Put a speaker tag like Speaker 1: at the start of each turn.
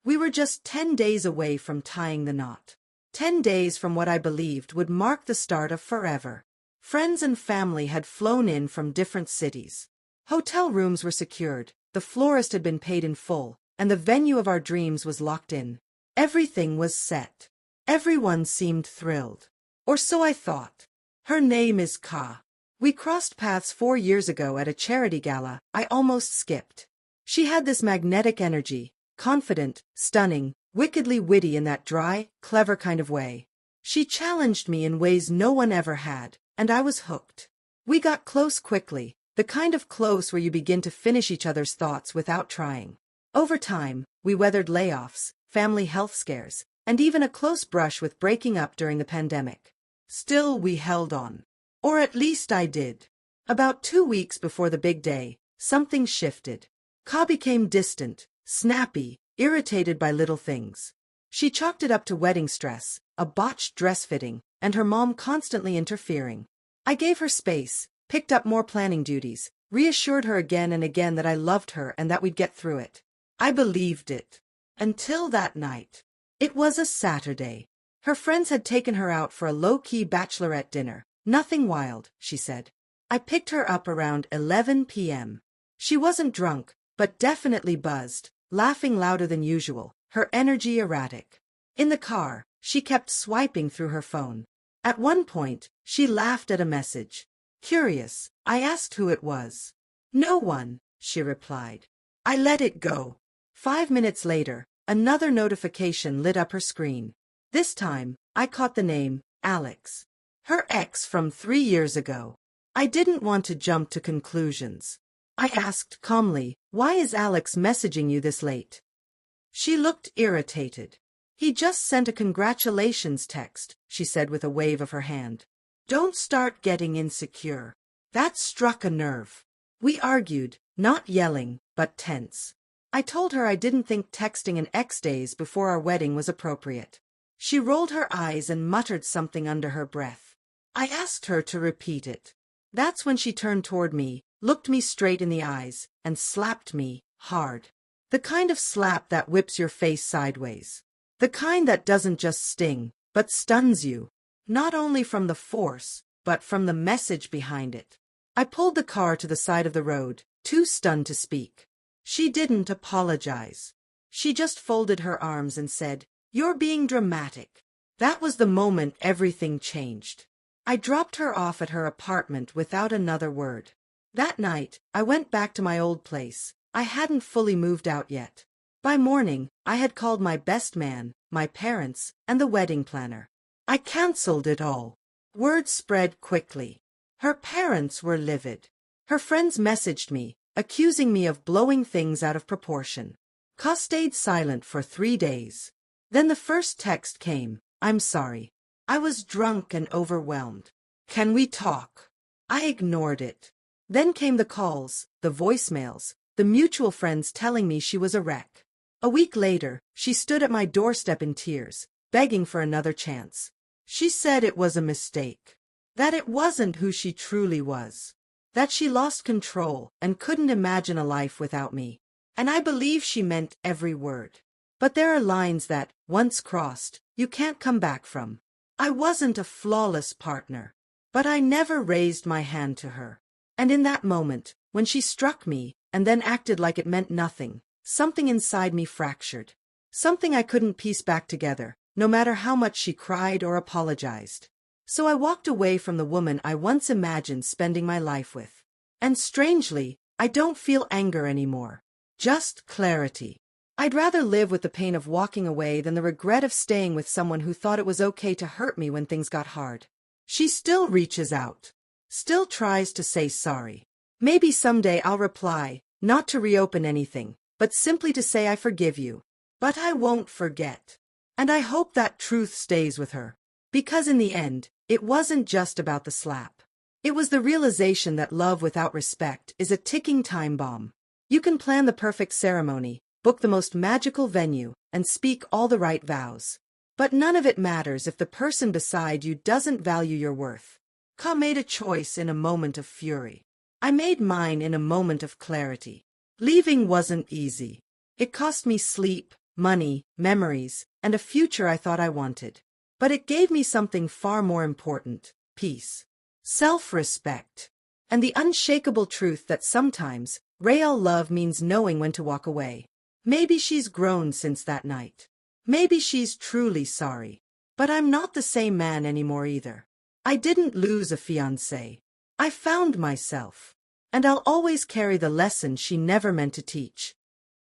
Speaker 1: We were just 10 days away from tying the knot. 10 days from what I believed would mark the start of forever. Friends and family had flown in from different cities. Hotel rooms were secured, the florist had been paid in full, and the venue of our dreams was locked in. Everything was set. Everyone seemed thrilled. Or so I thought. Her name is Ka. We crossed paths 4 years ago at a charity gala I almost skipped. She had this magnetic energy, confident, stunning, wickedly witty in that dry, clever kind of way. She challenged me in ways no one ever had, and I was hooked. We got close quickly, the kind of close where you begin to finish each other's thoughts without trying. Over time, we weathered layoffs, family health scares, and even a close brush with breaking up during the pandemic. Still, we held on. Or at least I did. About 2 weeks before the big day, something shifted. Ka became distant, snappy, irritated by little things. She chalked it up to wedding stress, a botched dress fitting, and her mom constantly interfering. I gave her space, picked up more planning duties, reassured her again and again that I loved her and that we'd get through it. I believed it. Until that night. It was a Saturday. Her friends had taken her out for a low-key bachelorette dinner. Nothing wild, she said. I picked her up around 11 p.m. She wasn't drunk, but definitely buzzed, laughing louder than usual, her energy erratic. In the car, she kept swiping through her phone. At one point, she laughed at a message. Curious, I asked who it was. No one, she replied. I let it go. 5 minutes later, another notification lit up her screen. This time, I caught the name, Alex. Her ex from 3 years ago. I didn't want to jump to conclusions. I asked calmly, why is Alex messaging you this late? She looked irritated. He just sent a congratulations text, she said with a wave of her hand. Don't start getting insecure. That struck a nerve. We argued, not yelling, but tense. I told her I didn't think texting an ex days before our wedding was appropriate. She rolled her eyes and muttered something under her breath. I asked her to repeat it. That's when she turned toward me, looked me straight in the eyes, and slapped me, hard. The kind of slap that whips your face sideways. The kind that doesn't just sting, but stuns you. Not only from the force, but from the message behind it. I pulled the car to the side of the road, too stunned to speak. She didn't apologize. She just folded her arms and said, "You're being dramatic." That was the moment everything changed. I dropped her off at her apartment without another word. That night, I went back to my old place. I hadn't fully moved out yet. By morning, I had called my best man, my parents, and the wedding planner. I canceled it all. Word spread quickly. Her parents were livid. Her friends messaged me, accusing me of blowing things out of proportion. Ka stayed silent for 3 days. Then the first text came, "I'm sorry. I was drunk and overwhelmed. Can we talk?" I ignored it. Then came the calls, the voicemails, the mutual friends telling me she was a wreck. A week later, she stood at my doorstep in tears, begging for another chance. She said it was a mistake. That it wasn't who she truly was. That she lost control and couldn't imagine a life without me. And I believe she meant every word. But there are lines that, once crossed, you can't come back from. I wasn't a flawless partner. But I never raised my hand to her. And in that moment, when she struck me, and then acted like it meant nothing, something inside me fractured. Something I couldn't piece back together, no matter how much she cried or apologized. So I walked away from the woman I once imagined spending my life with. And strangely, I don't feel anger anymore. Just clarity. I'd rather live with the pain of walking away than the regret of staying with someone who thought it was okay to hurt me when things got hard. She still reaches out. Still tries to say sorry. Maybe someday I'll reply, not to reopen anything, but simply to say I forgive you. But I won't forget. And I hope that truth stays with her. Because in the end, it wasn't just about the slap. It was the realization that love without respect is a ticking time bomb. You can plan the perfect ceremony, book the most magical venue, and speak all the right vows. But none of it matters if the person beside you doesn't value your worth. Ka made a choice in a moment of fury. I made mine in a moment of clarity. Leaving wasn't easy. It cost me sleep, money, memories, and a future I thought I wanted. But it gave me something far more important: peace, self-respect, and the unshakable truth that sometimes real love means knowing when to walk away. Maybe she's grown since that night. Maybe she's truly sorry. But I'm not the same man anymore either. I didn't lose a fiancé. I found myself. And I'll always carry the lesson she never meant to teach.